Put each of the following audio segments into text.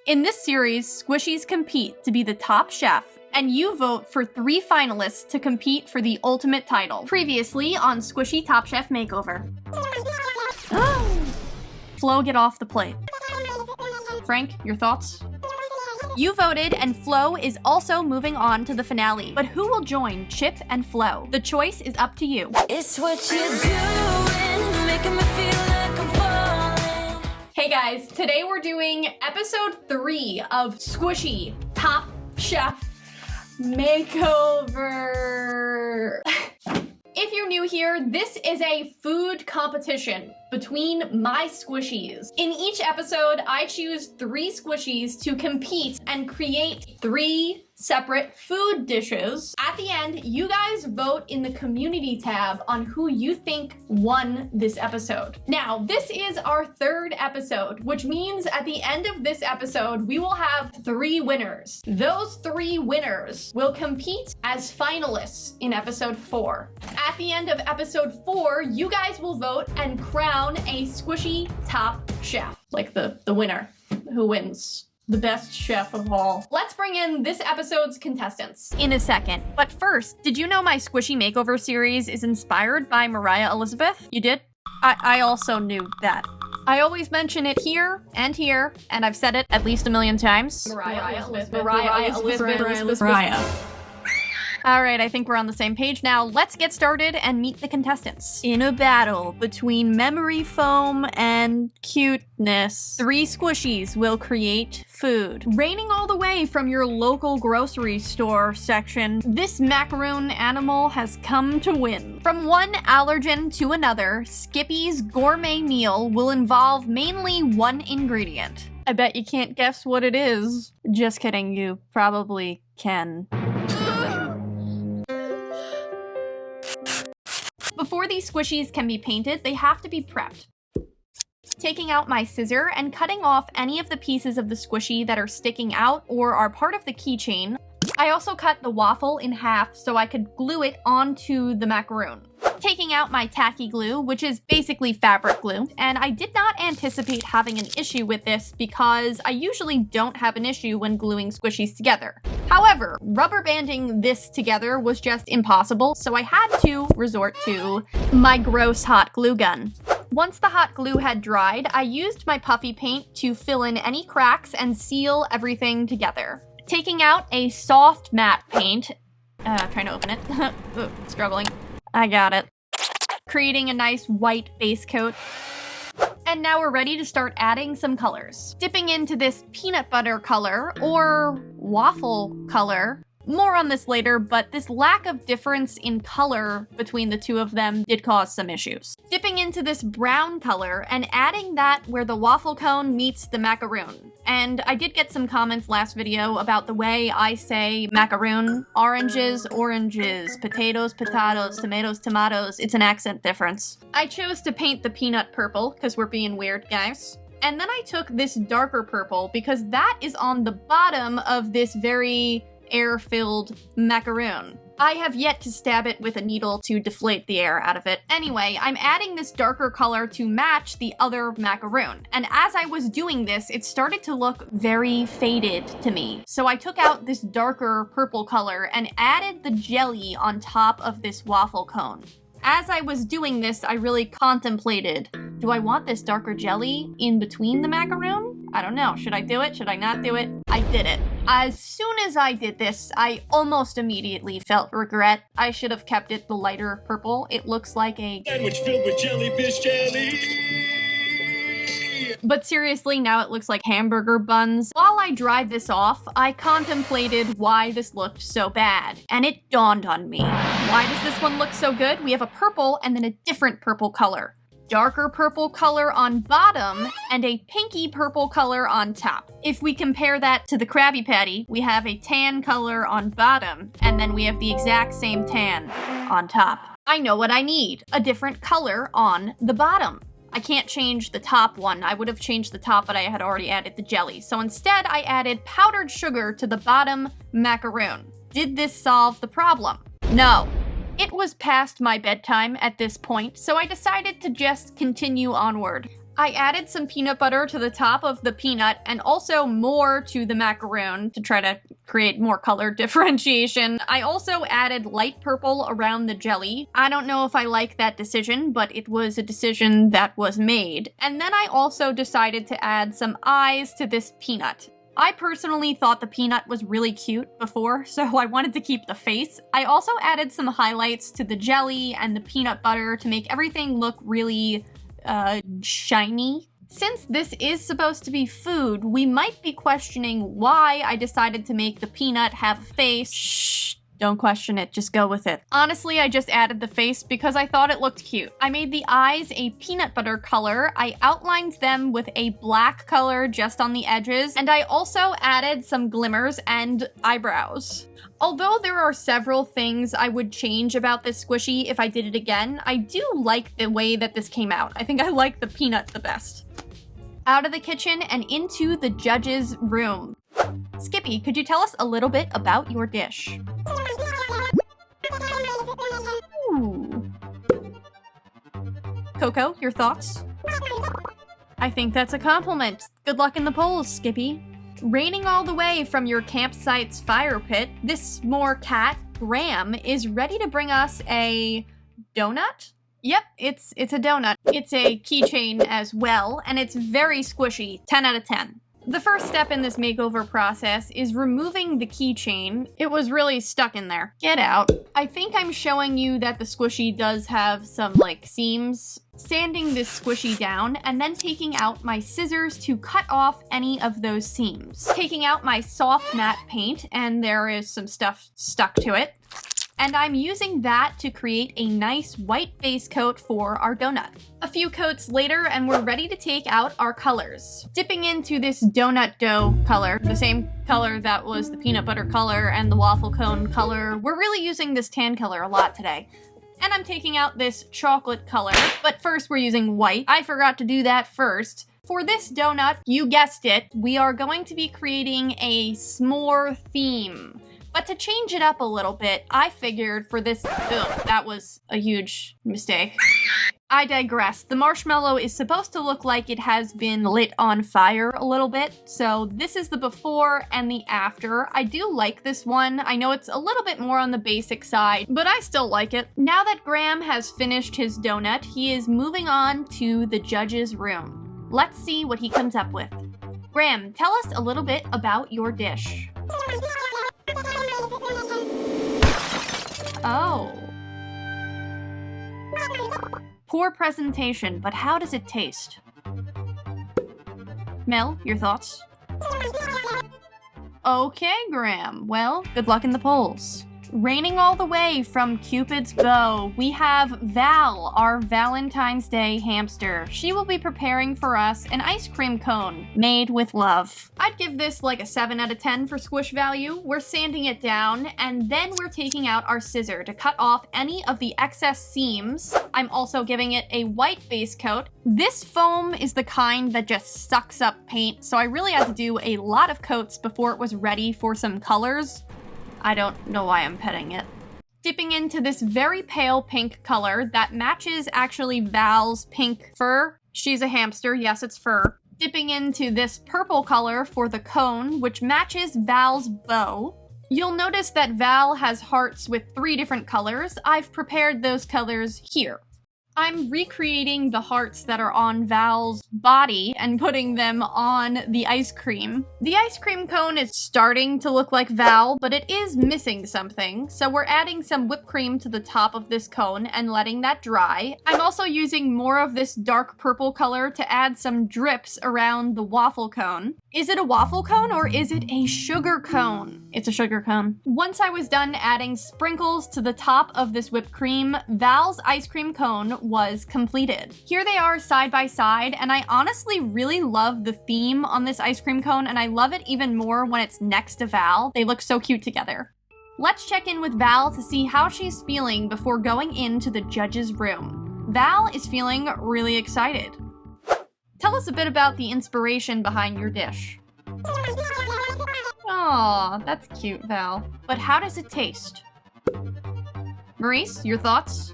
In this series, Squishies compete to be the top chef, and you vote for 3 finalists to compete for the ultimate title. Previously on Squishy Top Chef Makeover. Flo, get off the plate. Frank, your thoughts? You voted, and Flo is also moving on to the finale. But who will join Chip and Flo? The choice is up to you. It's what you're doing, making me feel like I'm falling. Hey guys, today we're doing episode 3 of Squishy Top Chef Makeover. If you're new here, this is a food competition between my Squishies. In each episode, I choose 3 Squishies to compete and create 3 separate food dishes. At the end, you guys vote in the community tab on who you think won this episode. Now, this is our 3rd episode, which means at the end of this episode, we will have 3 winners. Those 3 winners will compete as finalists in episode 4. At the end of episode 4, you guys will vote and crown a Squishy Top Chef, like the winner who wins. The best chef of all. Let's bring in this episode's contestants in a second. But first, did you know my Squishy Makeover series is inspired by Moriah Elizabeth? You did? I also knew that. I always mention it here, and I've said it at least a million times. Moriah Elizabeth. Alright, I think we're on the same page now. Let's get started and meet the contestants. In a battle between memory foam and cuteness, 3 Squishies will create food. Raining all the way from your local grocery store section, this macaroon animal has come to win. From one allergen to another, Skippy's gourmet meal will involve mainly one ingredient. I bet you can't guess what it is. Just kidding, you probably can. Before these Squishies can be painted, they have to be prepped. Taking out my scissor and cutting off any of the pieces of the Squishy that are sticking out or are part of the keychain. I also cut the waffle in half so I could glue it onto the macaroon. Taking out my tacky glue, which is basically fabric glue, and I did not anticipate having an issue with this because I usually don't have an issue when gluing Squishies together. However, rubber banding this together was just impossible, so I had to resort to my gross hot glue gun. Once the hot glue had dried, I used my puffy paint to fill in any cracks and seal everything together. Taking out a soft matte paint, trying to open it, ooh, struggling. I got it. Creating a nice white base coat. And now we're ready to start adding some colors. Dipping into this peanut butter color, or waffle color. More on this later, but this lack of difference in color between the 2 of them did cause some issues. Dipping into this brown color and adding that where the waffle cone meets the macaroon. And I did get some comments last video about the way I say macaroon. Oranges, oranges, potatoes, potatoes, tomatoes, tomatoes. It's an accent difference. I chose to paint the peanut purple because we're being weird, guys. And then I took this darker purple because that is on the bottom of this very air-filled macaroon. I have yet to stab it with a needle to deflate the air out of it. Anyway, I'm adding this darker color to match the other macaroon. And as I was doing this, it started to look very faded to me. So I took out this darker purple color and added the jelly on top of this waffle cone. As I was doing this, I really contemplated, do I want this darker jelly in between the macaroon? I don't know. Should I do it? Should I not do it? I did it. As soon as I did this, I almost immediately felt regret. I should have kept it the lighter purple. It looks like a sandwich filled with jellyfish jelly. But seriously, now it looks like hamburger buns. While I dried this off, I contemplated why this looked so bad, and it dawned on me. Why does this one look so good? We have a purple and then a different purple color. Darker purple color on bottom and a pinky purple color on top. If we compare that to the Krabby Patty, we have a tan color on bottom, and then we have the exact same tan on top. I know what I need, a different color on the bottom. I can't change the top one. I would have changed the top, but I had already added the jelly. So instead, I added powdered sugar to the bottom macaroon. Did this solve the problem? No. It was past my bedtime at this point, so I decided to just continue onward. I added some peanut butter to the top of the peanut and also more to the macaroon to try to create more color differentiation. I also added light purple around the jelly. I don't know if I like that decision, but it was a decision that was made. And then I also decided to add some eyes to this peanut. I personally thought the peanut was really cute before, so I wanted to keep the face. I also added some highlights to the jelly and the peanut butter to make everything look really shiny. Since this is supposed to be food, we might be questioning why I decided to make the peanut have a face. Shh, don't question it, just go with it. Honestly, I just added the face because I thought it looked cute. I made the eyes a peanut butter color, I outlined them with a black color just on the edges, and I also added some glimmers and eyebrows. Although there are several things I would change about this squishy if I did it again, I do like the way that this came out. I think I like the peanut the best. Out of the kitchen and into the judge's room. Skippy, could you tell us a little bit about your dish? Ooh. Coco, your thoughts? I think that's a compliment. Good luck in the polls, Skippy. Raining all the way from your campsite's fire pit, this s'more cat, Graham, is ready to bring us a donut? Yep, it's a donut. It's a keychain as well, and it's very squishy, 10 out of 10. The first step in this makeover process is removing the keychain. It was really stuck in there. Get out. I think I'm showing you that the squishy does have some, seams. Sanding this squishy down, and then taking out my scissors to cut off any of those seams. Taking out my soft matte paint, and there is some stuff stuck to it. And I'm using that to create a nice white base coat for our donut. A few coats later, and we're ready to take out our colors. Dipping into this donut dough color, the same color that was the peanut butter color and the waffle cone color. We're really using this tan color a lot today. And I'm taking out this chocolate color, but first we're using white. I forgot to do that first. For this donut, you guessed it, we are going to be creating a s'more theme. But to change it up a little bit, I figured for this, that was a huge mistake. I digress. The marshmallow is supposed to look like it has been lit on fire a little bit. So this is the before and the after. I do like this one. I know it's a little bit more on the basic side, but I still like it. Now that Graham has finished his donut, he is moving on to the judge's room. Let's see what he comes up with. Graham, tell us a little bit about your dish. Oh. Poor presentation, but how does it taste? Mel, your thoughts? Okay, Graham. Well, good luck in the polls. Raining all the way from Cupid's bow, we have Val, our Valentine's Day hamster. She will be preparing for us an ice cream cone made with love. I'd give this like a 7 out of 10 for squish value. We're sanding it down, and then we're taking out our scissor to cut off any of the excess seams. I'm also giving it a white base coat. This foam is the kind that just sucks up paint, so I really had to do a lot of coats before it was ready for some colors. I don't know why I'm petting it. Dipping into this very pale pink color that matches actually Val's pink fur. She's a hamster, yes, it's fur. Dipping into this purple color for the cone, which matches Val's bow. You'll notice that Val has hearts with 3 different colors. I've prepared those colors here. I'm recreating the hearts that are on Val's body and putting them on the ice cream. The ice cream cone is starting to look like Val, but it is missing something. So we're adding some whipped cream to the top of this cone and letting that dry. I'm also using more of this dark purple color to add some drips around the waffle cone. Is it a waffle cone or is it a sugar cone? It's a sugar cone. Once I was done adding sprinkles to the top of this whipped cream, Val's ice cream cone was completed. Here they are side by side, and I honestly really love the theme on this ice cream cone, and I love it even more when it's next to Val. They look so cute together. Let's check in with Val to see how she's feeling before going into the judge's room. Val is feeling really excited. Tell us a bit about the inspiration behind your dish. Aw, that's cute, Val. But how does it taste? Maurice, your thoughts?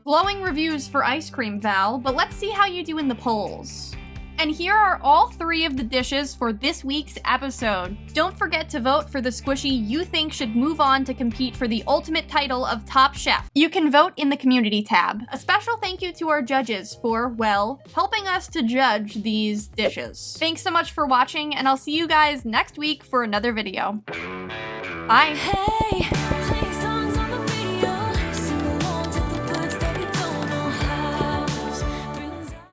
Glowing reviews for ice cream, Val, but let's see how you do in the polls. And here are all 3 of the dishes for this week's episode. Don't forget to vote for the Squishy you think should move on to compete for the ultimate title of Top Chef. You can vote in the community tab. A special thank you to our judges for, well, helping us to judge these dishes. Thanks so much for watching, and I'll see you guys next week for another video. Bye! Hey.